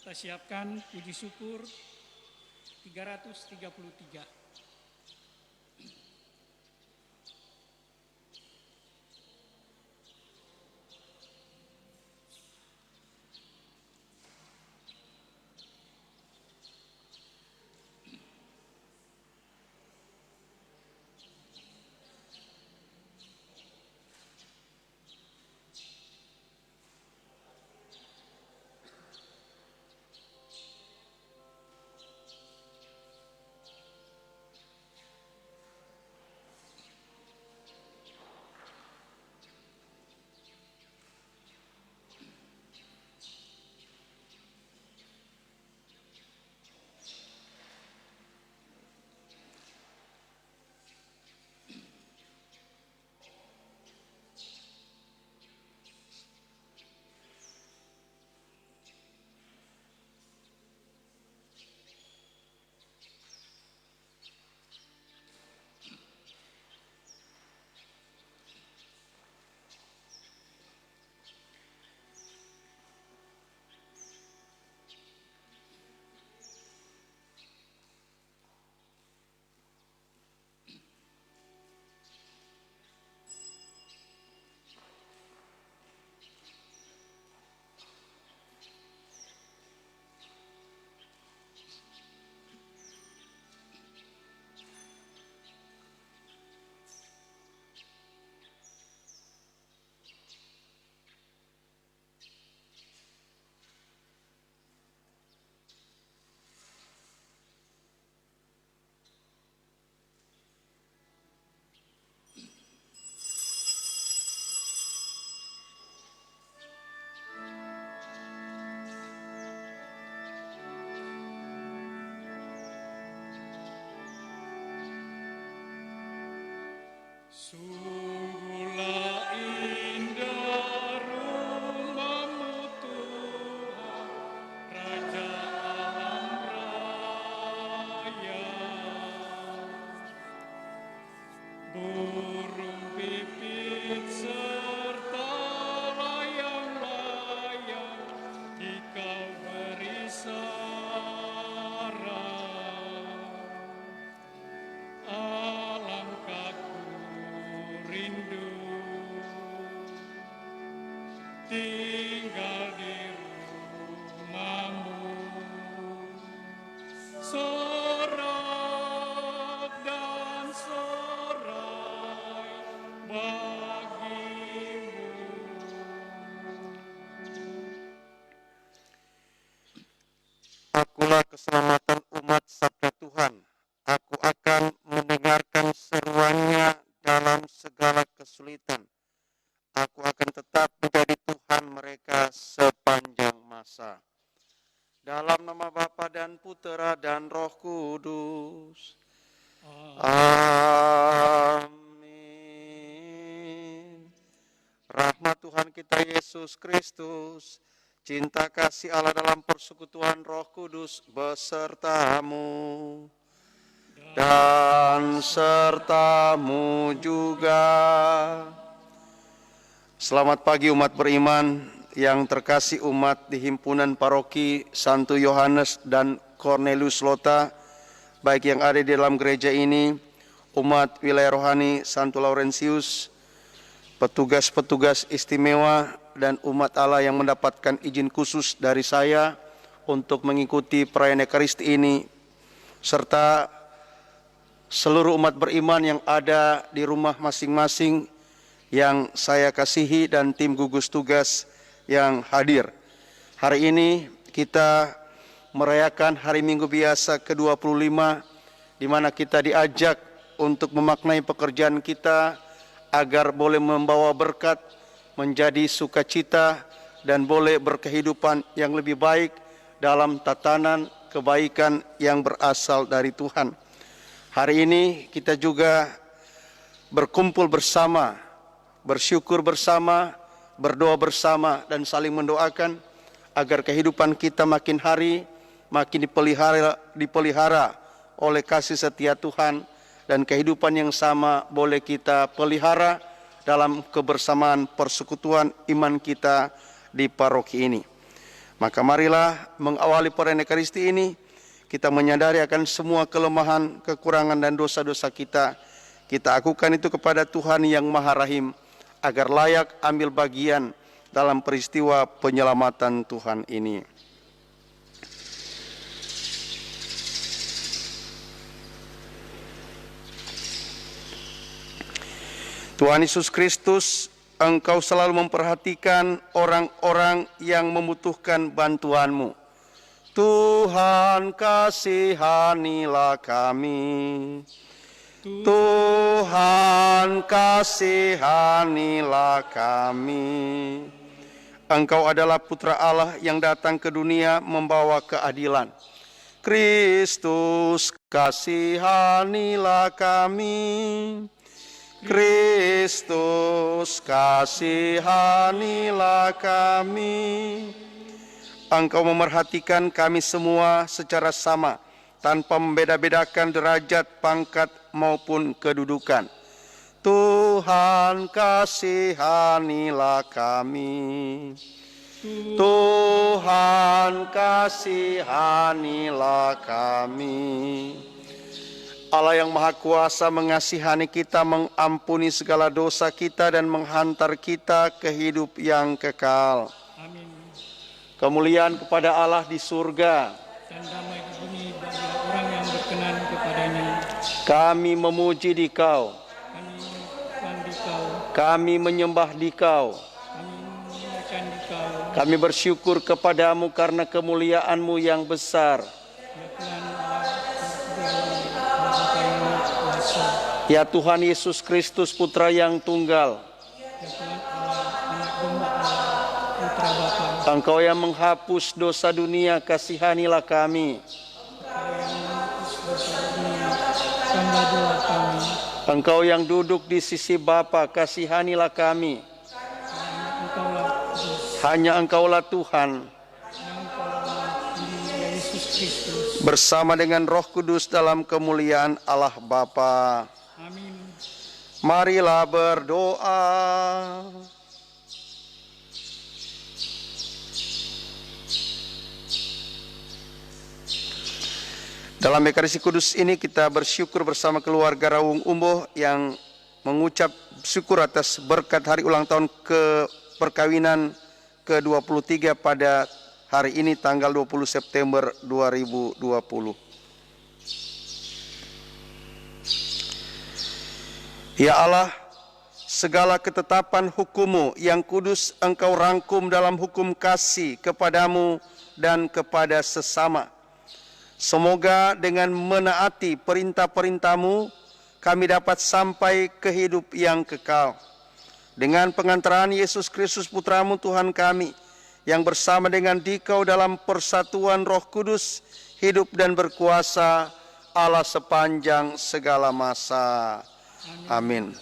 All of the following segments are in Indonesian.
Kita siapkan puji syukur 333. Sungguhlah indah rumah-Mu Tuhan, Raja alam raya. Burung pipit serta layang-layang Dikau beri sarang. Alangkah rindu tinggal di rumah-Mu, sorak dan sorai bagi-Mu. Akulah keselamatan umat sabda Tuhan. Aku akan mendengarkan seruannya dalam segala kesulitan. Aku akan tetap menjadi Tuhan mereka sepanjang masa. Dalam nama Bapa dan Putera dan Roh Kudus. Amin. Rahmat Tuhan kita Yesus Kristus, cinta kasih Allah dalam persekutuan Roh Kudus besertamu dan sertamu juga. Selamat pagi umat beriman yang terkasih, umat di Himpunan Paroki Santo Yohanes dan Cornelius Lota, baik yang ada di dalam gereja ini, umat wilayah rohani Santo Laurentius, petugas-petugas istimewa, dan umat Allah yang mendapatkan izin khusus dari saya untuk mengikuti perayaan Ekaristi ini, serta seluruh umat beriman yang ada di rumah masing-masing yang saya kasihi dan tim gugus tugas yang hadir. Hari ini kita merayakan hari Minggu Biasa ke-25, di mana kita diajak untuk memaknai pekerjaan kita agar boleh membawa berkat, menjadi sukacita, dan boleh berkehidupan yang lebih baik dalam tatanan kebaikan yang berasal dari Tuhan. Hari ini kita juga berkumpul bersama, bersyukur bersama, berdoa bersama, dan saling mendoakan agar kehidupan kita makin hari makin dipelihara oleh kasih setia Tuhan, dan kehidupan yang sama boleh kita pelihara dalam kebersamaan persekutuan iman kita di paroki ini. Maka marilah mengawali perayaan Ekaristi ini, kita menyadari akan semua kelemahan, kekurangan dan dosa-dosa kita. Kita akukan itu kepada Tuhan yang Maha Rahim, agar layak ambil bagian dalam peristiwa penyelamatan Tuhan ini. Tuhan Yesus Kristus, Engkau selalu memperhatikan orang-orang yang membutuhkan bantuan-Mu. Tuhan, kasihanilah kami. Tuhan, kasihanilah kami. Engkau adalah Putra Allah yang datang ke dunia membawa keadilan. Kristus, kasihanilah kami. Kristus, kasihanilah kami. Engkau memerhatikan kami semua secara sama, tanpa membeda-bedakan derajat, pangkat, maupun kedudukan. Tuhan, kasihanilah kami. Tuhan, kasihanilah kami. Allah yang Maha Kuasa mengasihani kita, mengampuni segala dosa kita dan menghantar kita ke hidup yang kekal. Amin. Kemuliaan kepada Allah di surga Dan damai di bumi bagi orang yang berkenan kepadanya. Kami memuji Dikau, Kami menyembahkan Dikau. kami menyembah Dikau, Kami memuliakan Dikau. kami bersyukur kepadamu karena kemuliaan-Mu yang besar. Ya Tuhan Allah, Bapa yang Maha Kuasa. Ya Tuhan Yesus Kristus, Putra yang tunggal, Ya Tuhan Allah, Anak Domba Allah, Putra Bapa. Engkau yang menghapus dosa dunia, kasihanilah kami. Tambahlah kami. Engkau yang duduk di sisi Bapa, kasihanilah kami. Engkaulah Kudus. Hanya Engkaulah Tuhan, Yang Engkaulah diri Yesus Kristus. bersama dengan Roh Kudus dalam kemuliaan Allah Bapa. Amin. Marilah berdoa. Dalam Ekaristi Kudus ini kita bersyukur bersama keluarga Rawung Umboh yang mengucap syukur atas berkat hari ulang tahun ke perkawinan ke-23 pada hari ini tanggal 20 September 2020. Ya Allah, segala ketetapan hukum-Mu yang kudus Engkau rangkum dalam hukum kasih kepadamu dan kepada sesama. Semoga dengan menaati perintah-perintah-Mu, kami dapat sampai ke hidup yang kekal. Dengan pengantaran Yesus Kristus Putra-Mu Tuhan kami, yang bersama dengan Dikau dalam persatuan Roh Kudus, hidup dan berkuasa Allah sepanjang segala masa. Amin.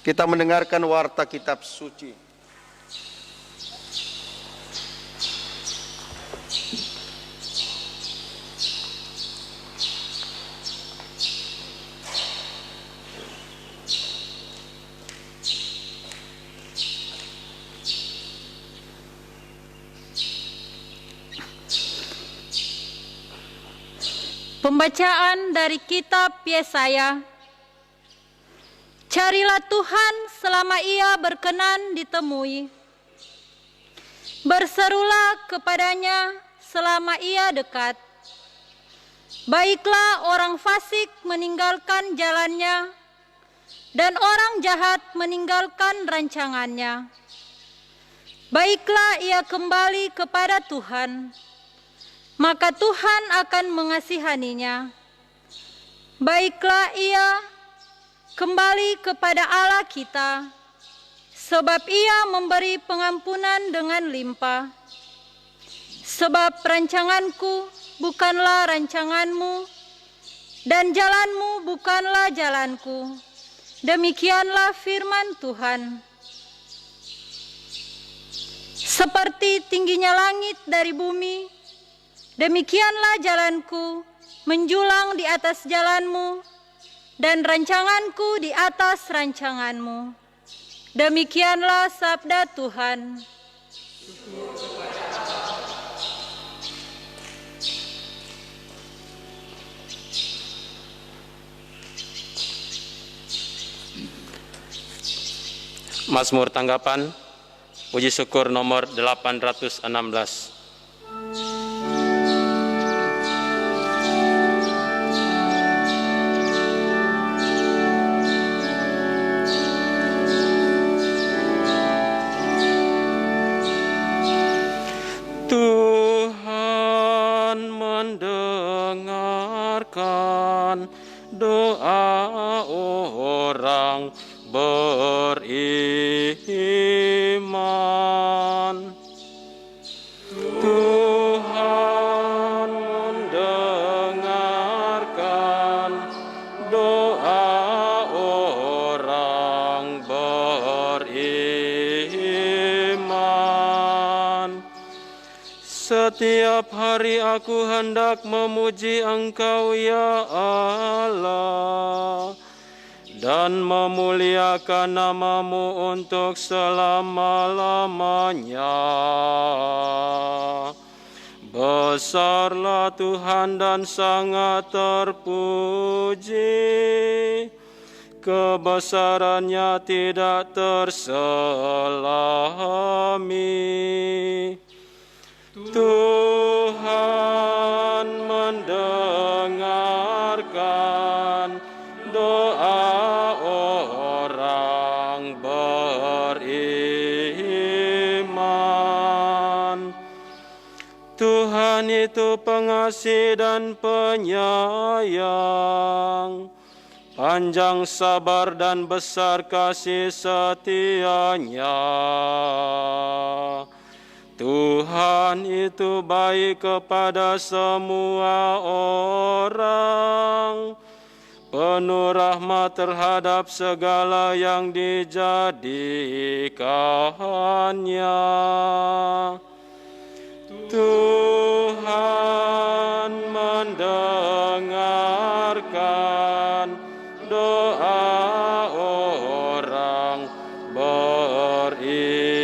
Kita mendengarkan warta kitab suci. Pembacaan dari kitab Yesaya. Carilah Tuhan selama Ia berkenan ditemui. Berserulah kepadanya selama Ia dekat. Baiklah orang fasik meninggalkan jalannya, dan orang jahat meninggalkan rancangannya. Baiklah ia kembali kepada Tuhan, maka Tuhan akan mengasihaninya. Baiklah ia kembali kepada Allah kita, sebab Ia memberi pengampunan dengan limpah. Sebab rancanganku bukanlah rancanganmu, dan jalanmu bukanlah jalanku. Demikianlah firman Tuhan. Seperti tingginya langit dari bumi, demikianlah jalanku menjulang di atas jalanmu, dan rancanganku di atas rancanganmu. Demikianlah sabda Tuhan. Mazmur tanggapan, puji syukur nomor 816. Tuhan mendengarkan doa orang beriman. Tuhan mendengarkan doa orang beriman. Setiap hari aku hendak memuji Engkau ya Allah, dan memuliakan nama-Mu untuk selama-lamanya. Besarlah Tuhan dan sangat terpuji, kebesarannya tidak terselami. Tuhan mendengarkan doa orang beriman. Tuhan itu pengasih dan penyayang, panjang sabar dan besar kasih setianya. Tuhan itu baik kepada semua orang, penuh rahmat terhadap segala yang dijadikannya. Tuhan mendengarkan doa orang beriman.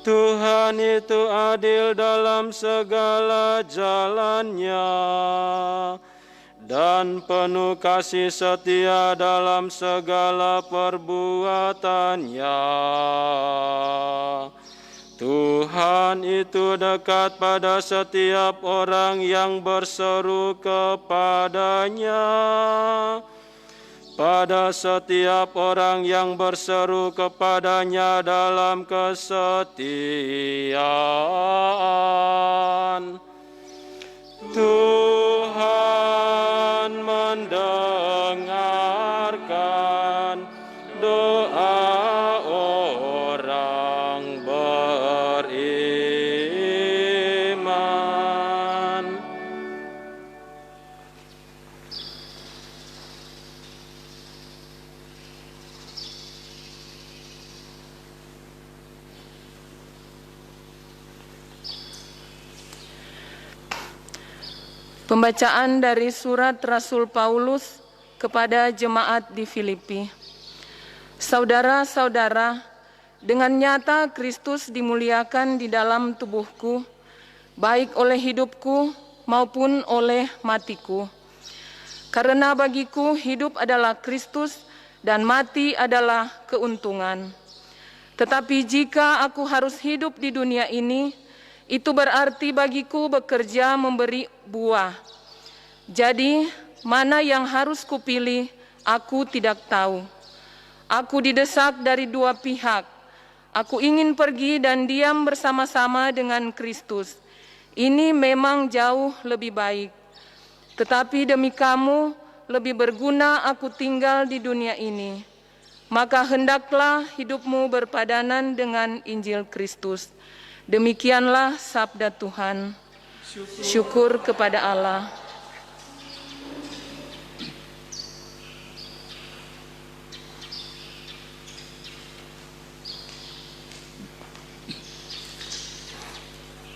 Tuhan itu adil dalam segala jalannya dan penuh kasih setia dalam segala perbuatannya. Tuhan itu dekat pada setiap orang yang berseru kepadanya, pada setiap orang yang berseru kepadanya dalam kesetiaan. Tuhan mendengarkan doa orang beriman. Pembacaan dari surat Rasul Paulus kepada jemaat di Filipi. Saudara-saudara, dengan nyata Kristus dimuliakan di dalam tubuhku, baik oleh hidupku maupun oleh matiku. Karena bagiku hidup adalah Kristus dan mati adalah keuntungan. Tetapi jika aku harus hidup di dunia ini, itu berarti bagiku bekerja memberi buah. Jadi, mana yang harus kupilih, aku tidak tahu. Aku didesak dari dua pihak. Aku ingin pergi dan diam bersama-sama dengan Kristus. Ini memang jauh lebih baik. Tetapi demi kamu, lebih berguna aku tinggal di dunia ini. Maka hendaklah hidupmu berpadanan dengan Injil Kristus. Demikianlah sabda Tuhan. Syukur kepada Allah.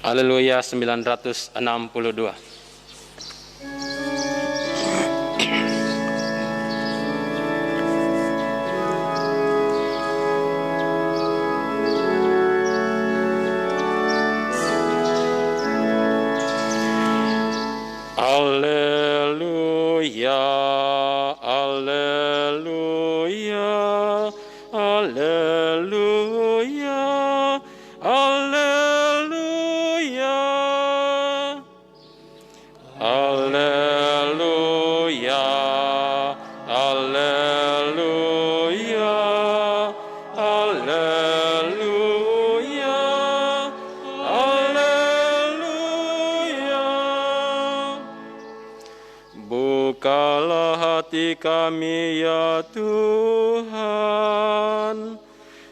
Haleluya 962. Haleluya, Alleluia, Alleluia, Alleluia, Alleluia, Alleluia, Alleluia, Alleluia. Bukalah hati kami ya Tuhan,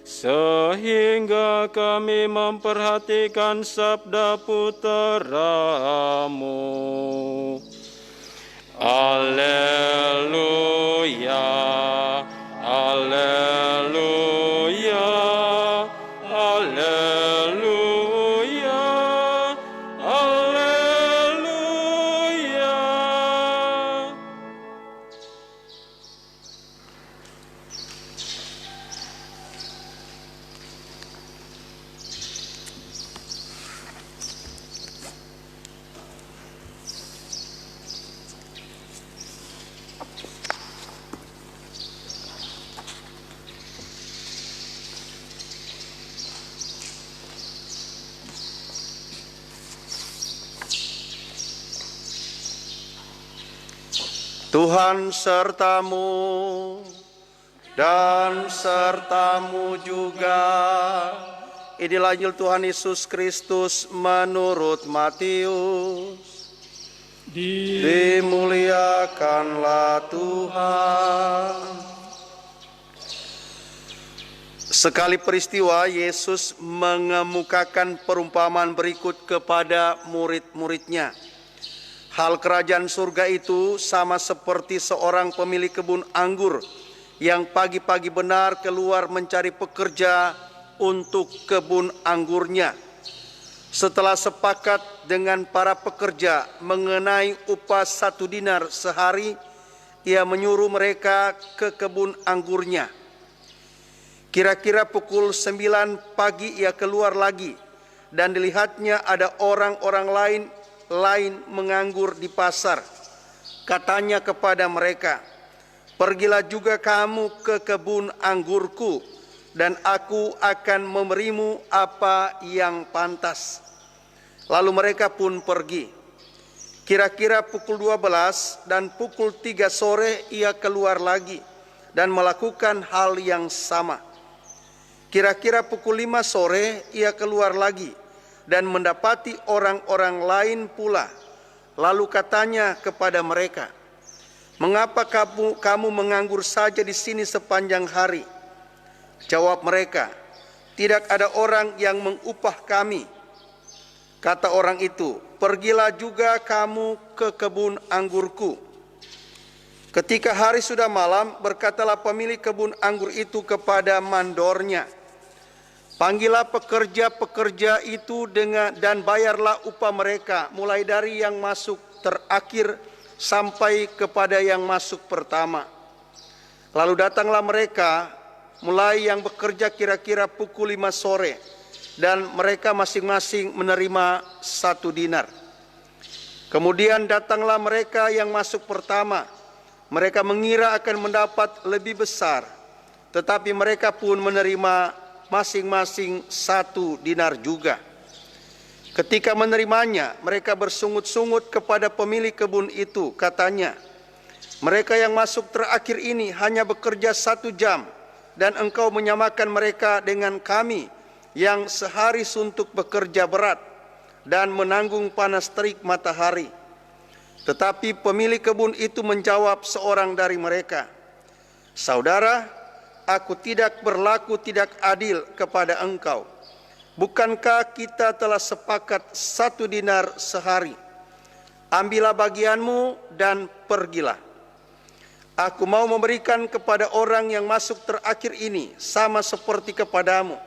sehingga kami memperhatikan sabda putra-Mu. Alleluia, Alleluia, Alleluia, Alleluia. Tuhan sertamu dan sertamu juga. Inilah Injil Tuhan Yesus Kristus menurut Matius. Dimuliakanlah Tuhan. Sekali peristiwa, Yesus mengemukakan perumpamaan berikut kepada murid-muridnya. Hal kerajaan surga itu sama seperti seorang pemilik kebun anggur yang pagi-pagi benar keluar mencari pekerja untuk kebun anggurnya. Setelah sepakat dengan para pekerja mengenai upah 1 dinar sehari, ia menyuruh mereka ke kebun anggurnya. Kira-kira pukul 9 pagi ia keluar lagi, dan dilihatnya ada orang-orang lain menganggur di pasar. Katanya kepada mereka, "Pergilah juga kamu ke kebun anggurku, dan aku akan memberimu apa yang pantas." Lalu mereka pun pergi. Kira-kira pukul 12 dan pukul 3 sore ia keluar lagi dan melakukan hal yang sama. Kira-kira pukul 5 sore ia keluar lagi dan mendapati orang-orang lain pula. Lalu katanya kepada mereka, "Mengapa kamu menganggur saja di sini sepanjang hari?" Jawab mereka, "Tidak ada orang yang mengupah kami." Kata orang itu, "Pergilah juga kamu ke kebun anggurku." Ketika hari sudah malam, berkatalah pemilik kebun anggur itu kepada mandornya, "Panggillah pekerja-pekerja itu dan bayarlah upah mereka, mulai dari yang masuk terakhir sampai kepada yang masuk pertama." Lalu datanglah mereka, mulai yang bekerja kira-kira pukul 5 sore, dan mereka masing-masing menerima 1 dinar. Kemudian datanglah mereka yang masuk pertama. Mereka mengira akan mendapat lebih besar, tetapi mereka pun menerima masing-masing 1 dinar juga. Ketika menerimanya, mereka bersungut-sungut kepada pemilik kebun itu. Katanya, "Mereka yang masuk terakhir ini hanya bekerja 1 jam, dan engkau menyamakan mereka dengan kami yang sehari suntuk bekerja berat dan menanggung panas terik matahari." Tetapi pemilik kebun itu menjawab seorang dari mereka, "Saudara, aku tidak berlaku tidak adil kepada engkau. Bukankah kita telah sepakat 1 dinar sehari? Ambillah bagianmu dan pergilah. Aku mau memberikan kepada orang yang masuk terakhir ini sama seperti kepadamu.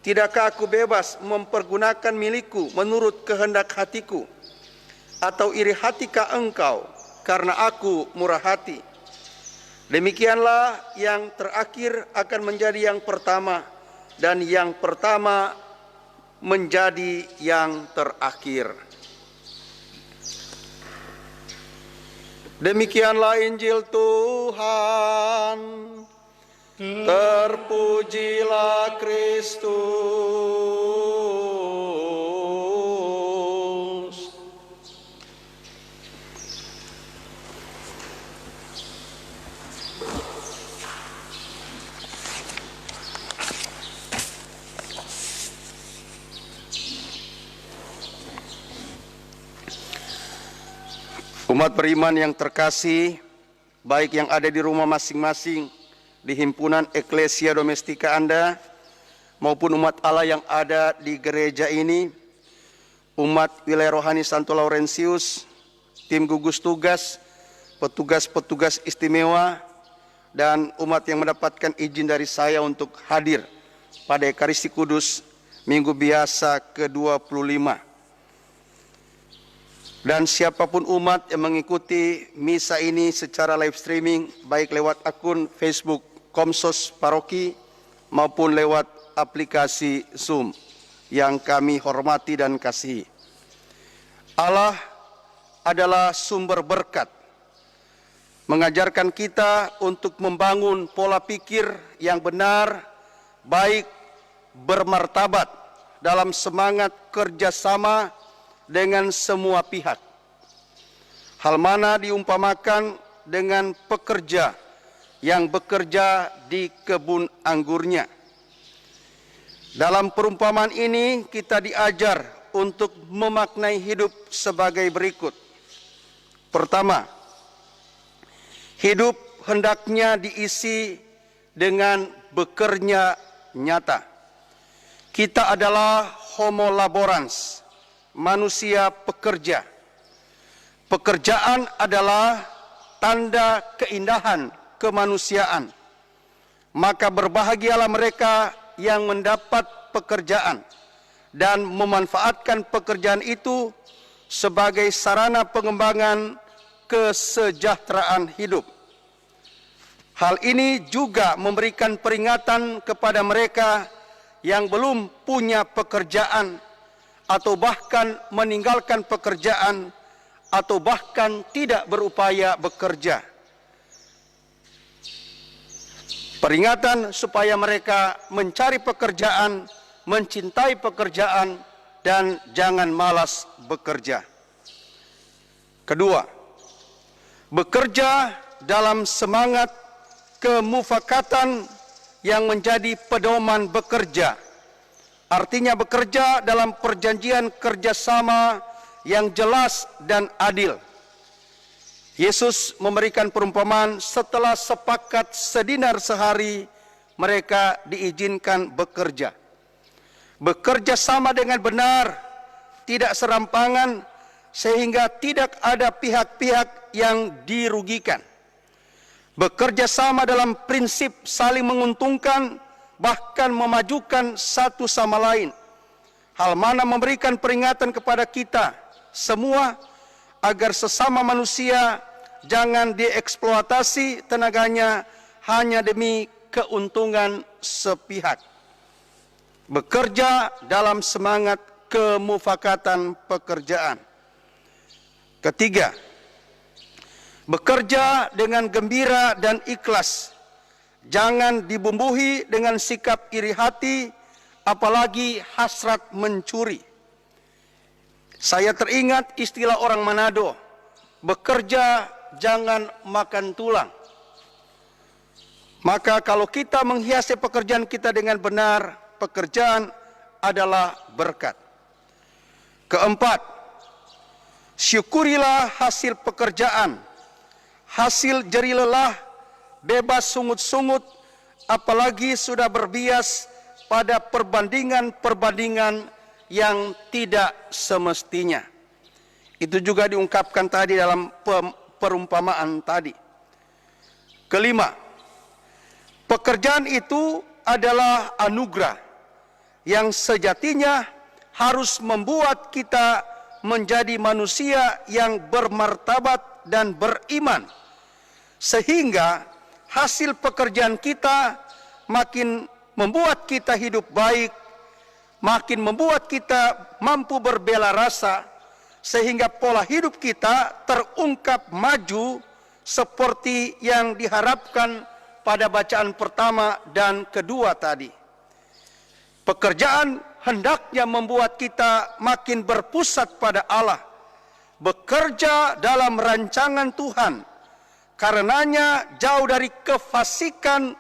Tidakkah aku bebas mempergunakan milikku menurut kehendak hatiku? Atau iri hatikah engkau karena aku murah hati?" Demikianlah yang terakhir akan menjadi yang pertama, dan yang pertama menjadi yang terakhir. Demikianlah Injil Tuhan. Terpujilah Kristus. Umat beriman yang terkasih, baik yang ada di rumah masing-masing, di himpunan Eklesia Domestika Anda, maupun umat Allah yang ada di gereja ini, umat wilayah rohani Santo Laurentius, tim gugus tugas, petugas-petugas istimewa, dan umat yang mendapatkan izin dari saya untuk hadir pada Ekaristi Kudus Minggu Biasa ke-25. Dan siapapun umat yang mengikuti misa ini secara live streaming, baik lewat akun Facebook Komsos Paroki maupun lewat aplikasi Zoom, yang kami hormati dan kasihi. Allah adalah sumber berkat, mengajarkan kita untuk membangun pola pikir yang benar, baik, bermartabat dalam semangat kerjasama dengan semua pihak. Hal mana diumpamakan dengan pekerja yang bekerja di kebun anggurnya. Dalam perumpamaan ini kita diajar untuk memaknai hidup sebagai berikut. Pertama, hidup hendaknya diisi dengan bekerja nyata. Kita adalah homo laborans, manusia pekerja. Pekerjaan adalah tanda keindahan kemanusiaan. Maka berbahagialah mereka yang mendapat pekerjaan dan memanfaatkan pekerjaan itu sebagai sarana pengembangan kesejahteraan hidup. Hal ini juga memberikan peringatan kepada mereka yang belum punya pekerjaan atau bahkan meninggalkan pekerjaan atau bahkan tidak berupaya bekerja. Peringatan supaya mereka mencari pekerjaan, mencintai pekerjaan, dan jangan malas bekerja. Kedua, bekerja dalam semangat kemufakatan yang menjadi pedoman bekerja. Artinya bekerja dalam perjanjian kerjasama yang jelas dan adil. Yesus memberikan perumpamaan setelah sepakat sedinar sehari, mereka diizinkan bekerja. Bekerja sama dengan benar, tidak serampangan, sehingga tidak ada pihak-pihak yang dirugikan. Bekerja sama dalam prinsip saling menguntungkan, bahkan memajukan satu sama lain. Hal mana memberikan peringatan kepada kita semua agar sesama manusia jangan dieksploitasi tenaganya hanya demi keuntungan sepihak. Bekerja dalam semangat kemufakatan pekerjaan. Ketiga, bekerja dengan gembira dan ikhlas. Jangan dibumbuhi dengan sikap iri hati, apalagi hasrat mencuri. Saya teringat istilah orang Manado, bekerja jangan makan tulang. Maka kalau kita menghiasi pekerjaan kita dengan benar, pekerjaan adalah berkat. Keempat, syukurilah hasil pekerjaan, hasil jerih lelah, bebas sungut-sungut, apalagi sudah berbias pada perbandingan-perbandingan yang tidak semestinya. Itu juga diungkapkan tadi dalam perumpamaan tadi. Kelima, pekerjaan itu adalah anugerah yang sejatinya harus membuat kita menjadi manusia yang bermartabat dan beriman, sehingga hasil pekerjaan kita makin membuat kita hidup baik, makin membuat kita mampu berbela rasa, sehingga pola hidup kita terungkap maju seperti yang diharapkan pada bacaan pertama dan kedua tadi. Pekerjaan hendaknya membuat kita makin berpusat pada Allah, bekerja dalam rancangan Tuhan, karenanya jauh dari kefasikan,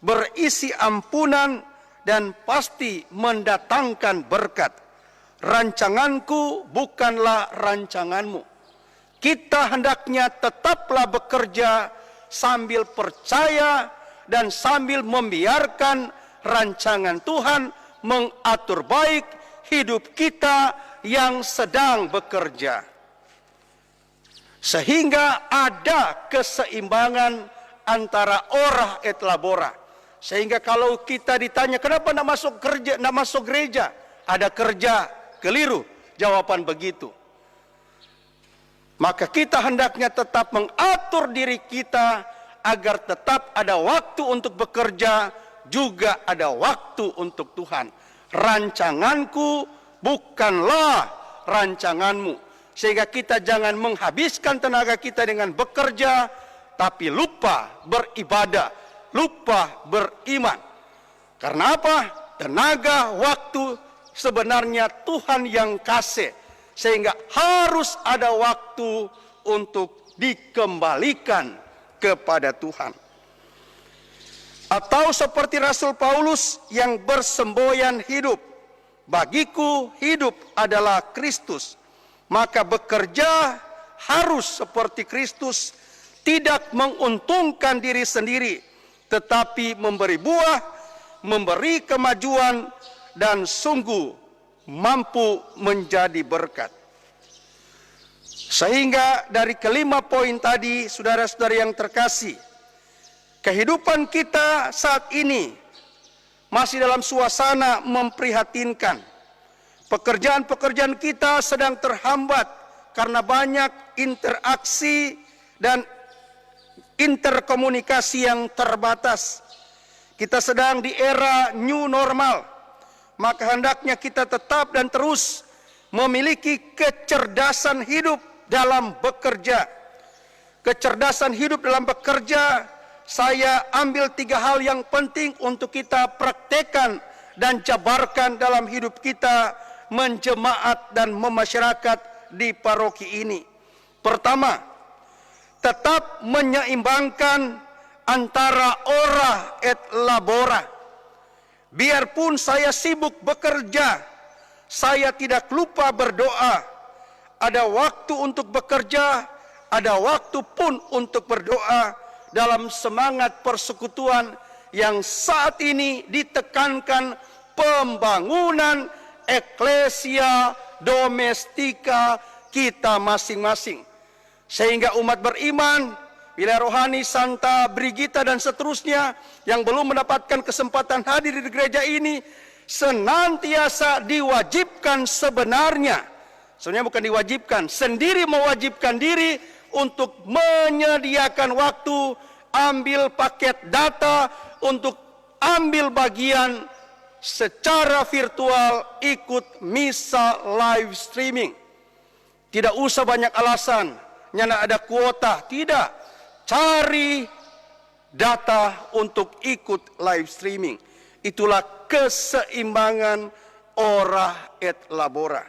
berisi ampunan, dan pasti mendatangkan berkat. Rancanganku bukanlah rancanganmu. Kita hendaknya tetaplah bekerja sambil percaya dan sambil membiarkan rancangan Tuhan mengatur baik hidup kita yang sedang bekerja. Sehingga ada keseimbangan antara ora et labora. Sehingga kalau kita ditanya kenapa nak masuk gereja, ada kerja, keliru jawaban begitu. Maka kita hendaknya tetap mengatur diri kita agar tetap ada waktu untuk bekerja, juga ada waktu untuk Tuhan. Rancanganku bukanlah rancanganmu. Sehingga kita jangan menghabiskan tenaga kita dengan bekerja, tapi lupa beribadah, lupa beriman. Karena apa? Tenaga, waktu sebenarnya Tuhan yang kasih. Sehingga harus ada waktu untuk dikembalikan kepada Tuhan. Atau seperti Rasul Paulus yang bersemboyan hidup. Bagiku hidup adalah Kristus. Maka bekerja harus seperti Kristus, tidak menguntungkan diri sendiri, tetapi memberi buah, memberi kemajuan, dan sungguh mampu menjadi berkat. Sehingga dari kelima poin tadi, saudara-saudara yang terkasih, kehidupan kita saat ini masih dalam suasana memprihatinkan. Pekerjaan-pekerjaan kita sedang terhambat karena banyak interaksi dan interkomunikasi yang terbatas. Kita sedang di era new normal. Maka hendaknya kita tetap dan terus memiliki kecerdasan hidup dalam bekerja. Kecerdasan hidup dalam bekerja, saya ambil 3 hal yang penting untuk kita praktekkan dan jabarkan dalam hidup kita menjemaat dan memasyarakat di paroki ini. Pertama, tetap menyeimbangkan antara ora et labora. Biarpun saya sibuk bekerja, saya tidak lupa berdoa. Ada waktu untuk bekerja, ada waktu pun untuk berdoa dalam semangat persekutuan yang saat ini ditekankan pembangunan eklesia domestika kita masing-masing. Sehingga umat beriman, wilayah rohani, Santa Brigita dan seterusnya yang belum mendapatkan kesempatan hadir di gereja ini senantiasa diwajibkan sebenarnya bukan diwajibkan, sendiri mewajibkan diri untuk menyediakan waktu, ambil paket data untuk ambil bagian secara virtual, ikut misa live streaming. Tidak usah banyak alasan, nyana ada kuota, tidak. Cari data untuk ikut live streaming. Itulah keseimbangan ora et labora.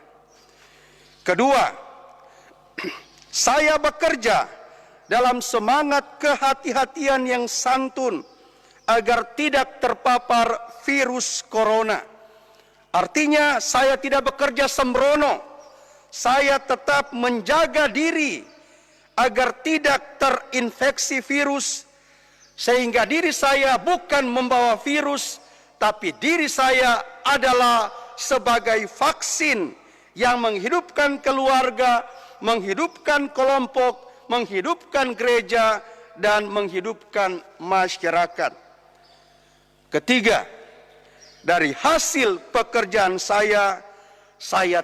Kedua, saya bekerja dalam semangat kehati-hatian yang santun agar tidak terpapar virus corona. Artinya saya tidak bekerja sembrono. Saya tetap menjaga diri agar tidak terinfeksi virus, sehingga diri saya bukan membawa virus, tapi diri saya adalah sebagai vaksin yang menghidupkan keluarga, menghidupkan kelompok, menghidupkan gereja, dan menghidupkan masyarakat. Ketiga, dari hasil pekerjaan saya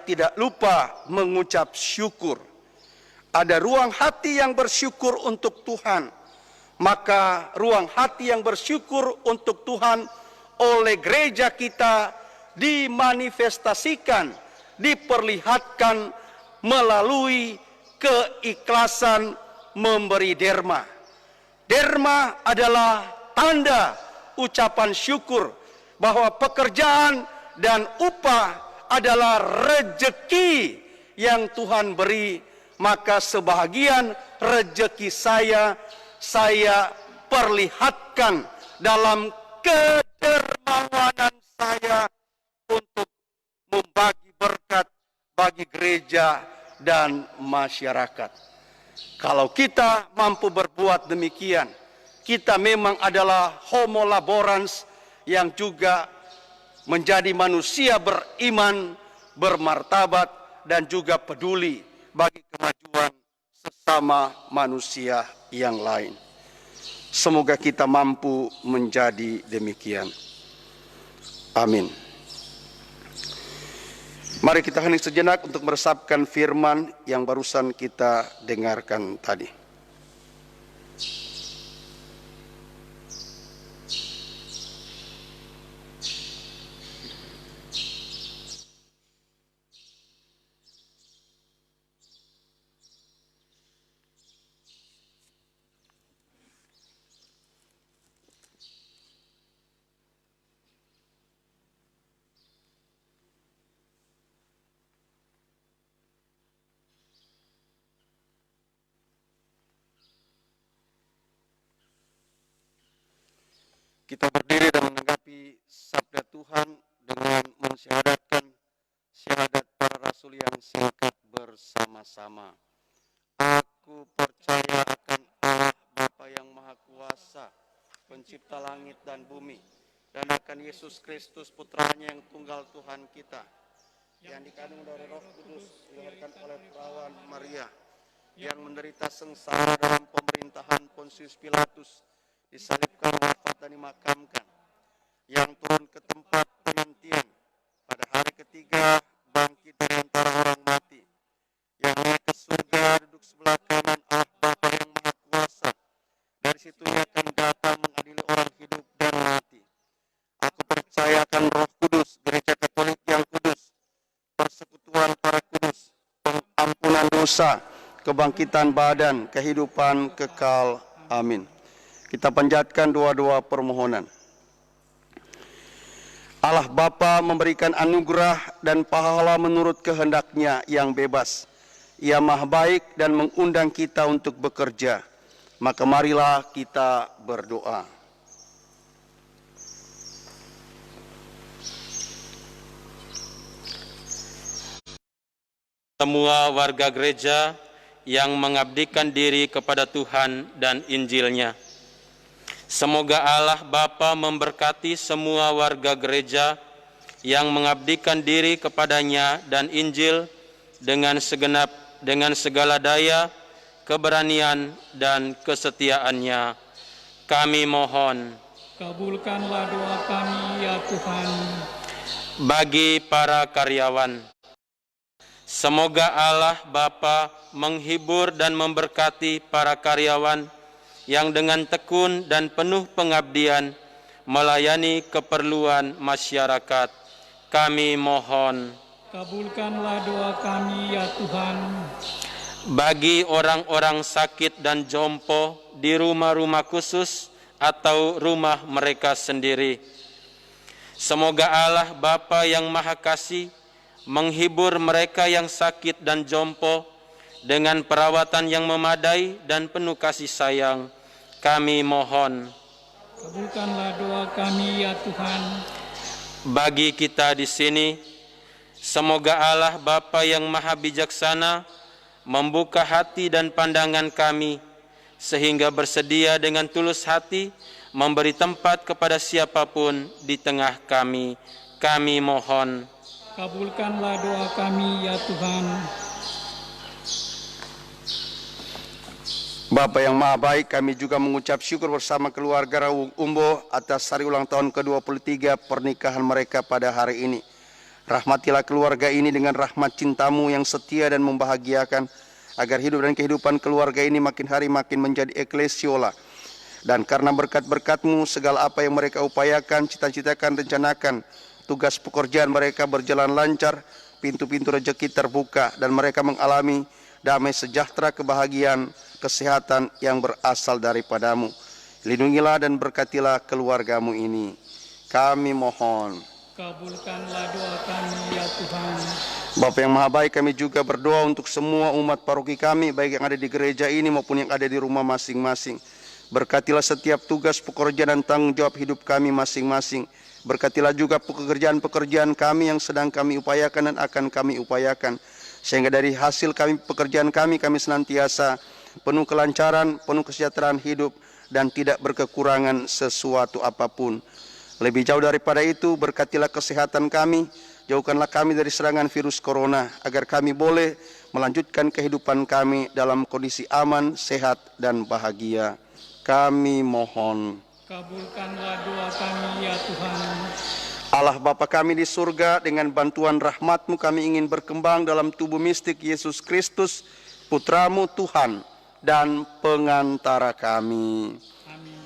tidak lupa mengucap syukur. Ada ruang hati yang bersyukur untuk Tuhan. Maka ruang hati yang bersyukur untuk Tuhan oleh gereja kita dimanifestasikan, diperlihatkan melalui keikhlasan memberi derma. Derma adalah tanda ucapan syukur bahwa pekerjaan dan upah adalah rejeki yang Tuhan beri, maka sebahagian rejeki saya perlihatkan dalam kedermawanan saya untuk membagi berkat bagi gereja dan masyarakat. Kalau kita mampu berbuat demikian, kita memang adalah homo laborans yang juga menjadi manusia beriman, bermartabat, dan juga peduli bagi kemajuan sesama manusia yang lain. Semoga kita mampu menjadi demikian. Amin. Mari kita hening sejenak untuk meresapkan firman yang barusan kita dengarkan tadi. Kita berdiri dan menanggapi sabda Tuhan dengan mensyahadatkan syahadat para rasul yang singkat bersama-sama. Aku percaya akan Allah Bapa yang Maha Kuasa, pencipta langit dan bumi, dan akan Yesus Kristus putranya yang tunggal Tuhan kita, yang dikandung dari Roh Kudus, dilahirkan oleh perawan Maria, yang menderita sengsara dalam pemerintahan Pontius Pilatus, disalibkan, wafat dan dimakamkan, yang turun ke tempat penantian, pada hari ketiga bangkit dari antara orang mati, yang naik ke surga duduk sebelah kanan Allah Bapa yang Maha Kuasa, dari situ ia akan datang mengadili orang hidup dan mati. Aku percaya akan Roh Kudus, gereja Katolik yang kudus, persekutuan para kudus, pengampunan dosa, kebangkitan badan, kehidupan kekal. Amin. Kita panjatkan doa-doa permohonan. Allah Bapa memberikan anugerah dan pahala menurut kehendak-Nya yang bebas. Ia Maha baik dan mengundang kita untuk bekerja. Maka marilah kita berdoa. Semua warga gereja yang mengabdikan diri kepada Tuhan dan Injil-Nya. Semoga Allah Bapa memberkati semua warga gereja yang mengabdikan diri kepadanya dan Injil dengan segala daya, keberanian, dan kesetiaannya. Kami mohon, kabulkanlah doa kami ya Tuhan. Bagi para karyawan, semoga Allah Bapa menghibur dan memberkati para karyawan yang dengan tekun dan penuh pengabdian melayani keperluan masyarakat. Kami mohon, kabulkanlah doa kami ya Tuhan. Bagi orang-orang sakit dan jompo di rumah-rumah khusus atau rumah mereka sendiri, semoga Allah Bapa yang Maha Kasih menghibur mereka yang sakit dan jompo dengan perawatan yang memadai dan penuh kasih sayang. Kami mohon, kabulkanlah doa kami ya Tuhan. Bagi kita di sini, semoga Allah Bapa yang Maha Bijaksana membuka hati dan pandangan kami, sehingga bersedia dengan tulus hati memberi tempat kepada siapapun di tengah kami. Kami mohon, kabulkanlah doa kami ya Tuhan. Bapa yang Maha Baik, kami juga mengucap syukur bersama keluarga Raung Umbo atas hari ulang tahun ke-23 pernikahan mereka pada hari ini. Rahmatilah keluarga ini dengan rahmat cintamu yang setia dan membahagiakan, agar hidup dan kehidupan keluarga ini makin hari makin menjadi eklesiola. Dan karena berkat-berkat-Mu, segala apa yang mereka upayakan, cita-citakan, rencanakan, tugas pekerjaan mereka berjalan lancar, pintu-pintu rezeki terbuka, dan mereka mengalami damai sejahtera, kebahagiaan, kesehatan yang berasal daripadamu. Lindungilah dan berkatilah keluargamu ini. Kami mohon. Kabulkanlah doa kami ya Tuhan. Bapa yang Maha Baik, kami juga berdoa untuk semua umat paroki kami, baik yang ada di gereja ini maupun yang ada di rumah masing-masing. Berkatilah setiap tugas, pekerjaan, dan tanggung jawab hidup kami masing-masing. Berkatilah juga pekerjaan-pekerjaan kami yang sedang kami upayakan dan akan kami upayakan. Sehingga dari hasil pekerjaan kami senantiasa penuh kelancaran, penuh kesejahteraan hidup, dan tidak berkekurangan sesuatu apapun. Lebih jauh daripada itu, berkatilah kesehatan kami, jauhkanlah kami dari serangan virus corona, agar kami boleh melanjutkan kehidupan kami dalam kondisi aman, sehat, dan bahagia. Kami mohon. Kabulkanlah doa kami ya Tuhan. Allah Bapa kami di surga, dengan bantuan rahmat-Mu kami ingin berkembang dalam tubuh mistik Yesus Kristus, Putra-Mu Tuhan dan pengantara kami. Amin.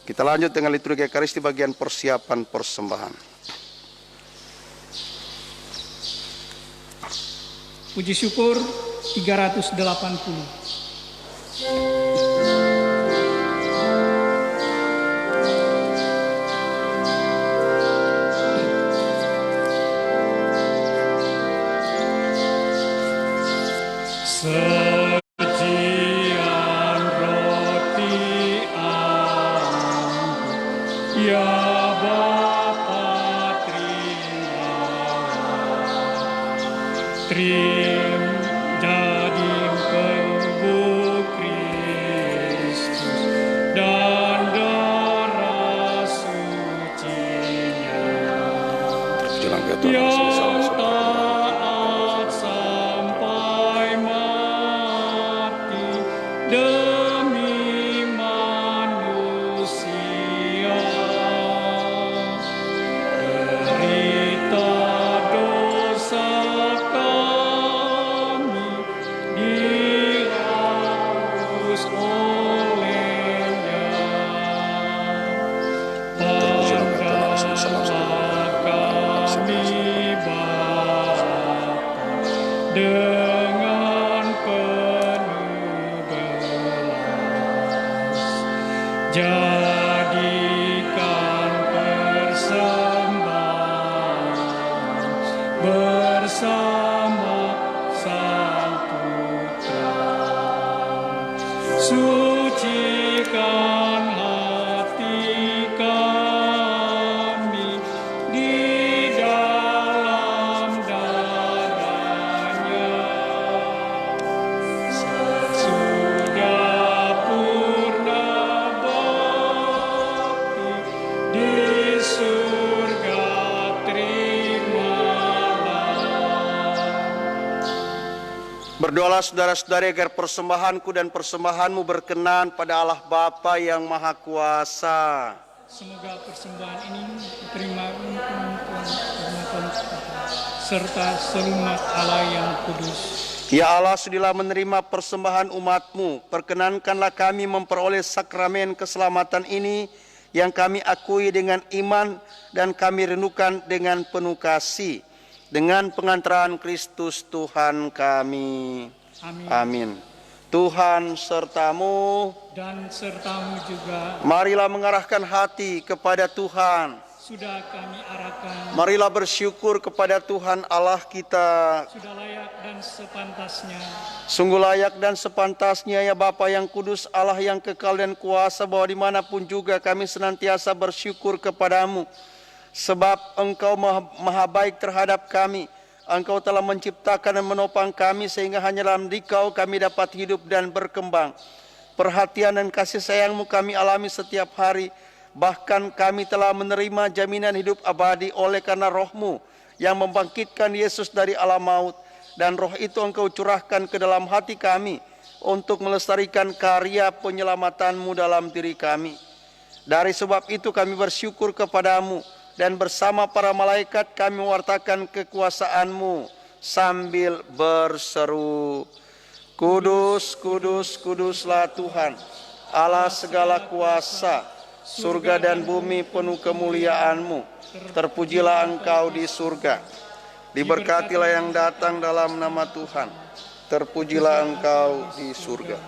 Kita lanjut dengan liturgi Ekaristi bagian persiapan persembahan. Puji syukur 380. Sejian roti anggur, ya Bapa terima daging tubuh Kristus dan darah suci-Nya. Yang taat sampai mati demi manusia, derita dosa kami dihapus olehnya. Dengan penuh belas, jadikan persembahan bersama Sang Putra. Sucikan hati kami di dalam darah-Nya. Sesudah purna bakti di surga terimalah. Berdoalah saudara-saudari agar persembahanku dan persembahanmu berkenan pada Allah Bapa yang Maha Kuasa. Semoga persembahan ini diterima untuk kehormatan serta seluruh Allah yang kudus. Ya Allah, sudilah menerima persembahan umat-Mu. Perkenankanlah kami memperoleh sakramen keselamatan ini yang kami akui dengan iman dan kami rindukan dengan penuh kasih. Dengan pengantaran Kristus Tuhan kami. Amin. Amin. Tuhan sertamu. Dan sertamu juga. Marilah mengarahkan hati kepada Tuhan. Sudah kami arahkan. Marilah bersyukur kepada Tuhan Allah kita. Sudah layak dan sepantasnya. Sungguh layak dan sepantasnya ya Bapa yang kudus, Allah yang kekal dan kuasa, bahwa dimanapun juga kami senantiasa bersyukur kepadamu. Sebab Engkau maha baik terhadap kami. Engkau telah menciptakan dan menopang kami, sehingga hanya dalam Dikau kami dapat hidup dan berkembang. Perhatian dan kasih sayang-Mu kami alami setiap hari. Bahkan kami telah menerima jaminan hidup abadi oleh karena Roh-Mu yang membangkitkan Yesus dari alam maut. Dan Roh itu Engkau curahkan ke dalam hati kami untuk melestarikan karya penyelamatan-Mu dalam diri kami. Dari sebab itu kami bersyukur kepadamu, dan bersama para malaikat kami mewartakan kekuasaan-Mu sambil berseru, Kudus, kudus, kuduslah Tuhan, Allah segala kuasa, surga dan bumi penuh kemuliaan-Mu. Terpujilah Engkau di surga. Diberkatilah yang datang dalam nama Tuhan. Terpujilah Engkau di surga.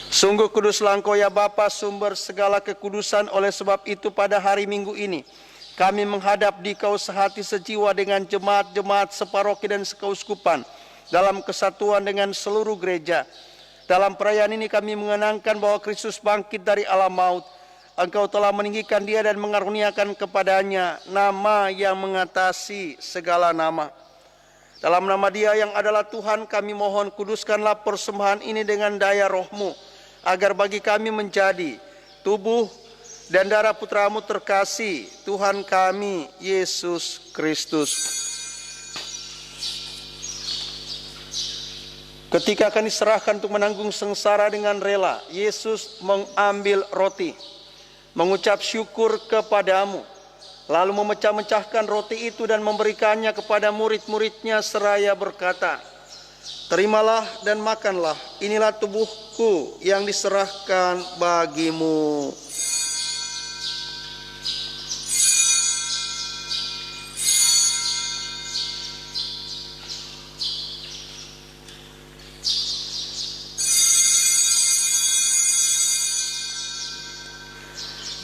Sungguh kuduslah Engkau ya Bapa, sumber segala kekudusan. Oleh sebab itu pada hari Minggu ini kami menghadap di Kau sehati sejiwa dengan jemaat-jemaat separoki dan sekeuskupan dalam kesatuan dengan seluruh gereja. Dalam perayaan ini kami mengenangkan bahwa Kristus bangkit dari alam maut. Engkau telah meninggikan Dia dan mengaruniakan kepadanya nama yang mengatasi segala nama. Dalam nama Dia yang adalah Tuhan, kami mohon kuduskanlah persembahan ini dengan daya Roh-Mu, agar bagi kami menjadi tubuh dan darah Putra-Mu terkasih, Tuhan kami, Yesus Kristus. Ketika akan diserahkan untuk menanggung sengsara dengan rela, Yesus mengambil roti, mengucap syukur kepadamu, lalu memecah-mecahkan roti itu dan memberikannya kepada murid-muridnya seraya berkata, "Terimalah dan makanlah, inilah tubuhku yang diserahkan bagimu."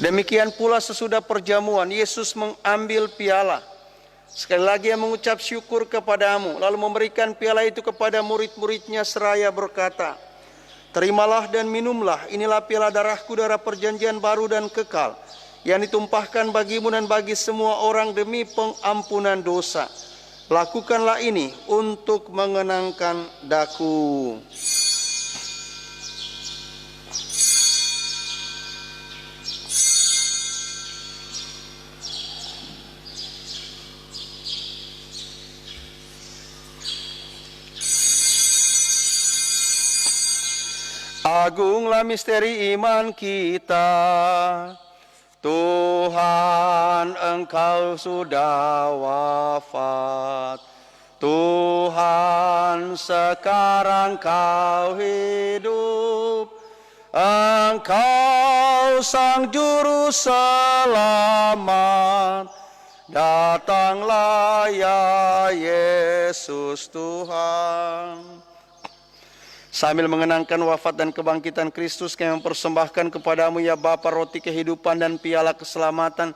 Demikian pula sesudah perjamuan, Yesus mengambil piala. Sekali lagi Ia mengucap syukur kepadamu, lalu memberikan piala itu kepada murid-muridnya seraya berkata, "Terimalah dan minumlah, inilah piala darahku, darah perjanjian baru dan kekal, yang ditumpahkan bagimu dan bagi semua orang demi pengampunan dosa. Lakukanlah ini untuk mengenangkan daku." Agunglah misteri iman kita, Tuhan Engkau sudah wafat, Tuhan sekarang Kau hidup, Engkau Sang Juru Selamat, datanglah ya Yesus Tuhan. Sambil mengenangkan wafat dan kebangkitan Kristus, kami mempersembahkan kepadamu ya Bapa roti kehidupan dan piala keselamatan.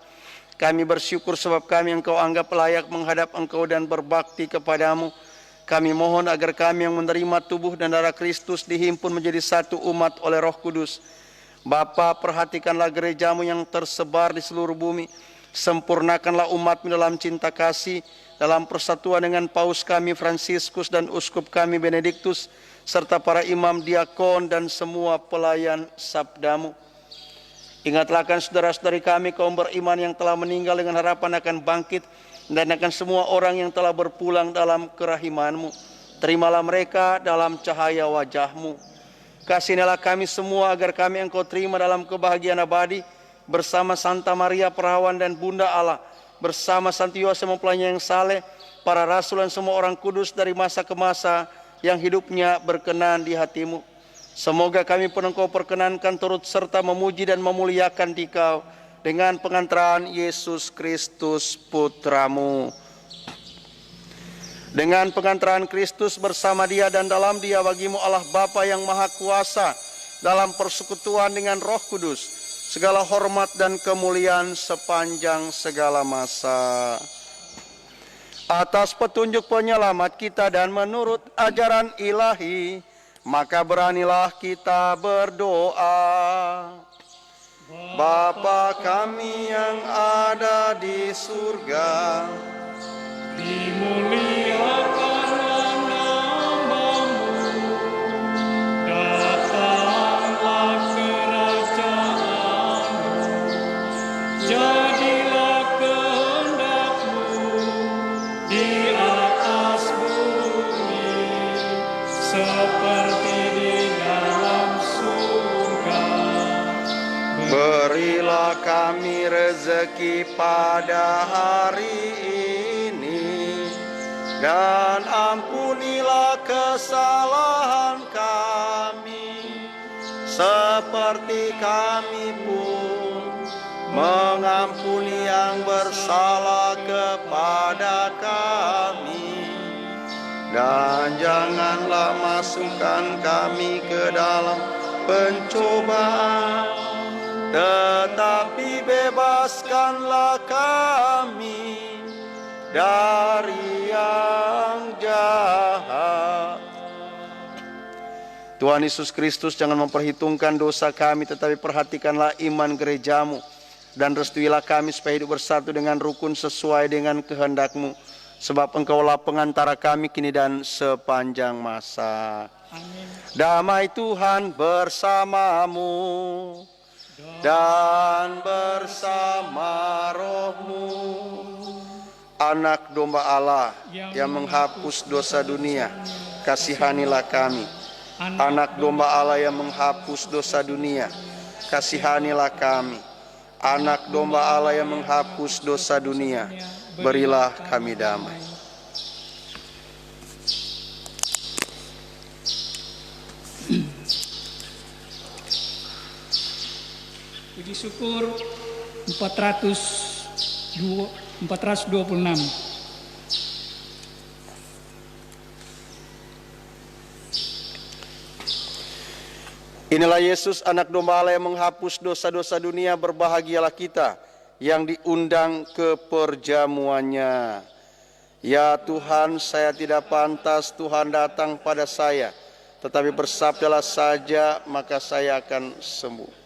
Kami bersyukur sebab kami Engkau anggap layak menghadap Engkau dan berbakti kepadamu. Kami mohon agar kami yang menerima tubuh dan darah Kristus dihimpun menjadi satu umat oleh Roh Kudus. Bapa, perhatikanlah gerejamu yang tersebar di seluruh bumi. Sempurnakanlah umatmu dalam cinta kasih, dalam persatuan dengan Paus kami Fransiskus dan Uskup kami Benediktus, serta para imam, diakon, dan semua pelayan sabdamu. Ingatlah akan saudara-saudari kami kaum beriman yang telah meninggal dengan harapan akan bangkit, dan akan semua orang yang telah berpulang dalam kerahimanmu. Terimalah mereka dalam cahaya wajahmu. Kasihanilah kami semua agar kami Engkau terima dalam kebahagiaan abadi, bersama Santa Maria Perawan dan Bunda Allah, bersama Santo Yosef mempelainya yang saleh, para rasul dan semua orang kudus dari masa ke masa, yang hidupnya berkenan di hatimu. Semoga kami pun Engkau perkenankan turut serta memuji dan memuliakan Dikau dengan pengantaran Yesus Kristus Putramu. Dengan pengantaran Kristus bersama Dia dan dalam Dia bagimu Allah Bapa yang Maha Kuasa, dalam persekutuan dengan Roh Kudus, segala hormat dan kemuliaan sepanjang segala masa. Atas petunjuk penyelamat kita dan menurut ajaran ilahi, maka beranilah kita berdoa. Bapa kami yang ada di surga, dimuliakanlah nama-Mu, datanglah kerajaan-Mu, jadilah kehendak-Mu di atas bumi seperti di dalam surga. berilah kami rezeki pada hari ini, dan ampunilah kesalahan kami, seperti kami pun mengampuni yang bersalah kepada kami, dan janganlah masukkan kami ke dalam pencobaan, tetapi bebaskanlah kami dari yang jahat. Tuhan Yesus Kristus, jangan memperhitungkan dosa kami, tetapi perhatikanlah iman gerejamu, dan restuilah kami supaya hidup bersatu dengan rukun sesuai dengan kehendak-Mu, sebab Engkaulah pengantara kami kini dan sepanjang masa. Amin. Damai Tuhan bersamamu dan bersama rohmu. Anak domba Allah yang menghapus dosa dunia, kasihanilah kami. Anak domba Allah yang menghapus dosa dunia, kasihanilah kami. Anak domba Allah yang menghapus dosa dunia, berilah kami damai. Puji syukur 426. Inilah Yesus, anak domba Allah yang menghapus dosa-dosa dunia. Berbahagialah kita yang diundang ke perjamuannya. Ya Tuhan, saya tidak pantas Tuhan datang pada saya, tetapi bersabdalah saja, maka saya akan sembuh.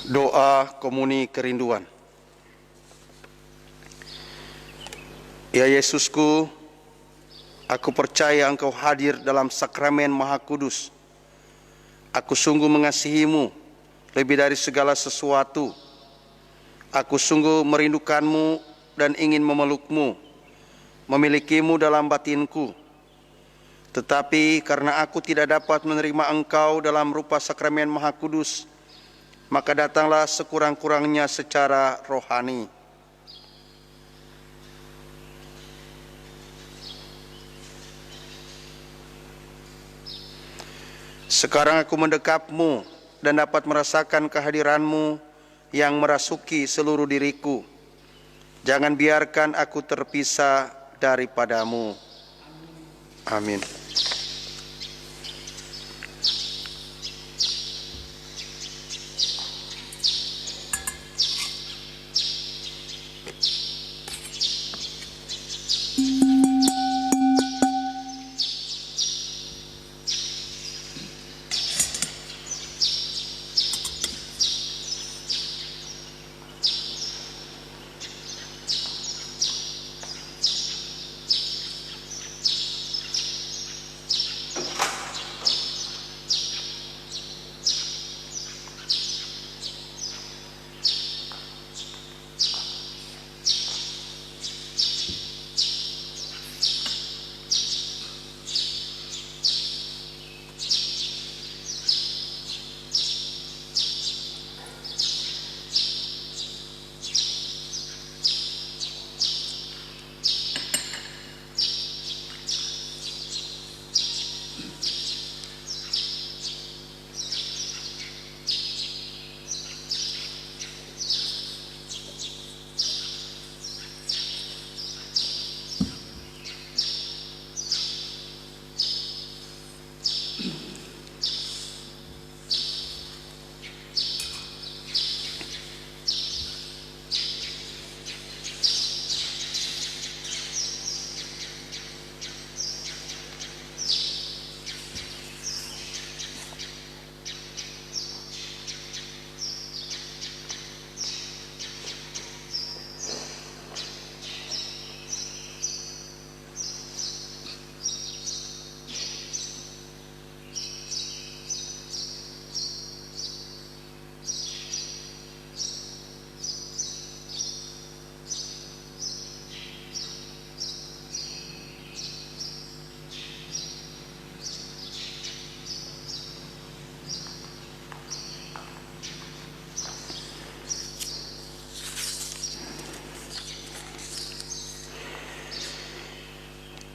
Doa komuni kerinduan. Ya Yesusku, aku percaya Engkau hadir dalam sakramen Maha Kudus. Aku sungguh mengasihimu lebih dari segala sesuatu. Aku sungguh merindukanmu dan ingin memelukmu, memilikimu dalam batinku. Tetapi karena aku tidak dapat menerima Engkau dalam rupa sakramen Maha Kudus, maka datanglah sekurang-kurangnya secara rohani. Sekarang aku mendekapmu dan dapat merasakan kehadiranmu yang merasuki seluruh diriku. Jangan biarkan aku terpisah daripadamu. Amin.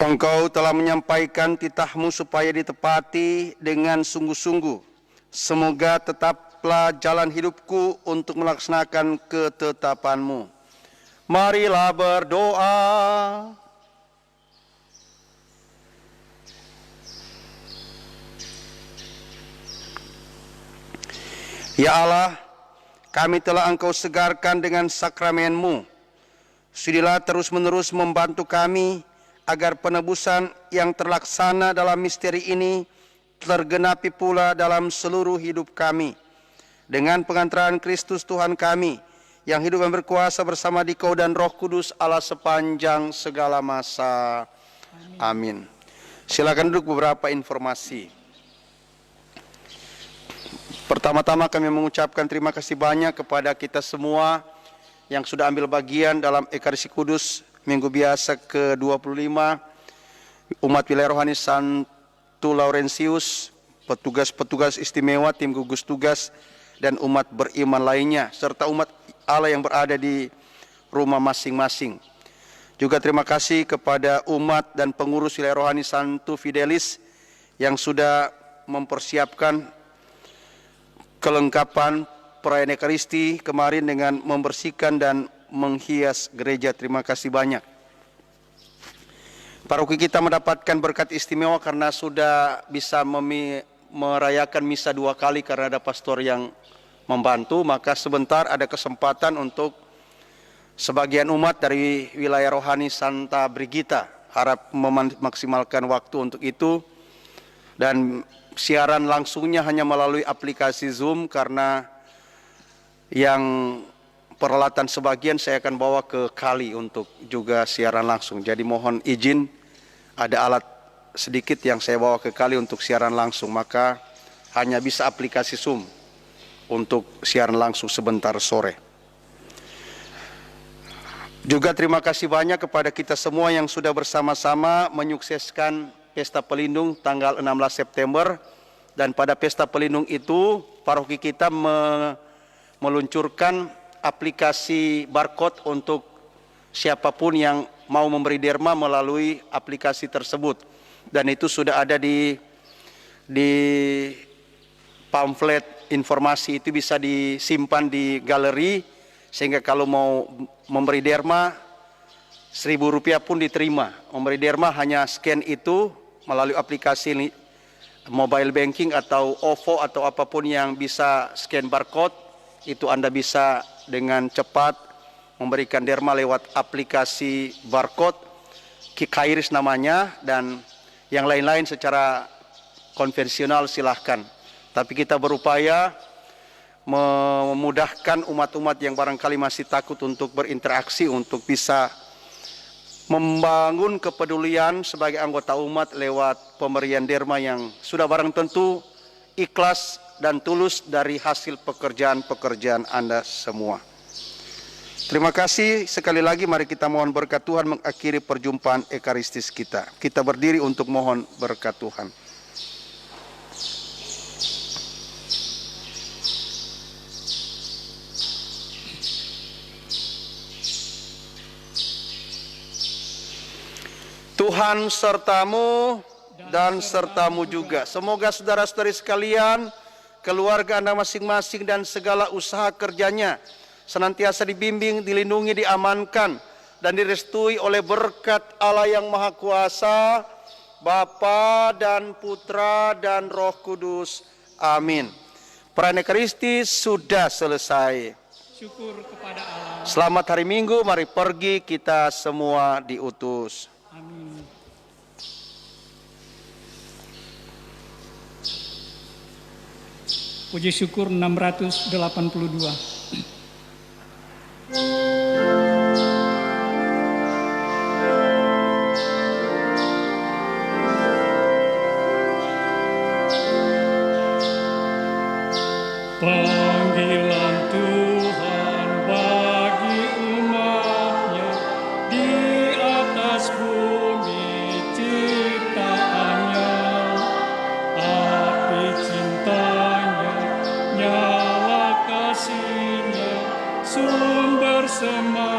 Engkau telah menyampaikan titahmu supaya ditepati dengan sungguh-sungguh. Semoga tetaplah jalan hidupku untuk melaksanakan ketetapanmu. Marilah berdoa. Ya Allah, kami telah Engkau segarkan dengan sakramenmu. Sudilah terus-menerus membantu kami agar penebusan yang terlaksana dalam misteri ini tergenapi pula dalam seluruh hidup kami. Dengan pengantaran Kristus Tuhan kami, yang hidup dan berkuasa bersama Dikau dan Roh Kudus Allah sepanjang segala masa. Amin. Silakan duduk. Beberapa informasi. Pertama-tama kami mengucapkan terima kasih banyak kepada kita semua yang sudah ambil bagian dalam Ekaristi Kudus Minggu Biasa ke-25, umat wilayah rohani Santo Laurentius, petugas-petugas istimewa, tim gugus tugas, dan umat beriman lainnya, serta umat Allah yang berada di rumah masing-masing. Juga terima kasih kepada umat dan pengurus wilayah rohani Santo Fidelis yang sudah mempersiapkan kelengkapan perayaan Ekaristi kemarin dengan membersihkan dan menghias gereja. Terima kasih banyak. Paroki kita mendapatkan berkat istimewa karena sudah bisa merayakan misa 2 kali karena ada pastor yang membantu. Maka sebentar ada kesempatan untuk sebagian umat dari wilayah rohani Santa Brigita. Harap memaksimalkan waktu untuk itu. Dan siaran langsungnya hanya melalui aplikasi Zoom karena Yang peralatan sebagian saya akan bawa ke kali untuk juga siaran langsung. Jadi mohon izin, ada alat sedikit yang saya bawa ke kali untuk siaran langsung, maka hanya bisa aplikasi Zoom untuk siaran langsung sebentar sore. Juga terima kasih banyak kepada kita semua yang sudah bersama-sama menyukseskan Pesta Pelindung tanggal 16 September. Dan pada Pesta Pelindung itu, paroki kita meluncurkan aplikasi barcode untuk siapapun yang mau memberi derma melalui aplikasi tersebut. Dan itu sudah ada di pamflet informasi, itu bisa disimpan di galeri, sehingga kalau mau memberi derma Rp1.000 pun diterima. Memberi derma hanya scan itu melalui aplikasi mobile banking atau OVO atau apapun yang bisa scan barcode, itu Anda bisa dengan cepat memberikan derma lewat aplikasi barcode, KAIRIS namanya, dan yang lain-lain secara konvensional silahkan. Tapi kita berupaya memudahkan umat-umat yang barangkali masih takut untuk berinteraksi, untuk bisa membangun kepedulian sebagai anggota umat lewat pemberian derma yang sudah barang tentu ikhlas dan tulus dari hasil pekerjaan-pekerjaan Anda semua. Terima kasih sekali lagi, mari kita mohon berkat Tuhan mengakhiri perjumpaan ekaristis kita. Kita berdiri untuk mohon berkat Tuhan. Tuhan sertamu dan sertamu juga. Semoga saudara-saudari sekalian, keluarga Anda masing-masing dan segala usaha kerjanya senantiasa dibimbing, dilindungi, diamankan, dan direstui oleh berkat Allah yang Maha Kuasa, Bapa dan Putra dan Roh Kudus. Amin. Perayaan Ekaristis sudah selesai. Syukur kepada Allah. Selamat hari Minggu, mari pergi kita semua diutus. Amin. Puji syukur 682. Panggilan Tuhan bagi umat-Nya di atas bumi ciptaannya, api cintanya, nyala kasihnya, sumber semangat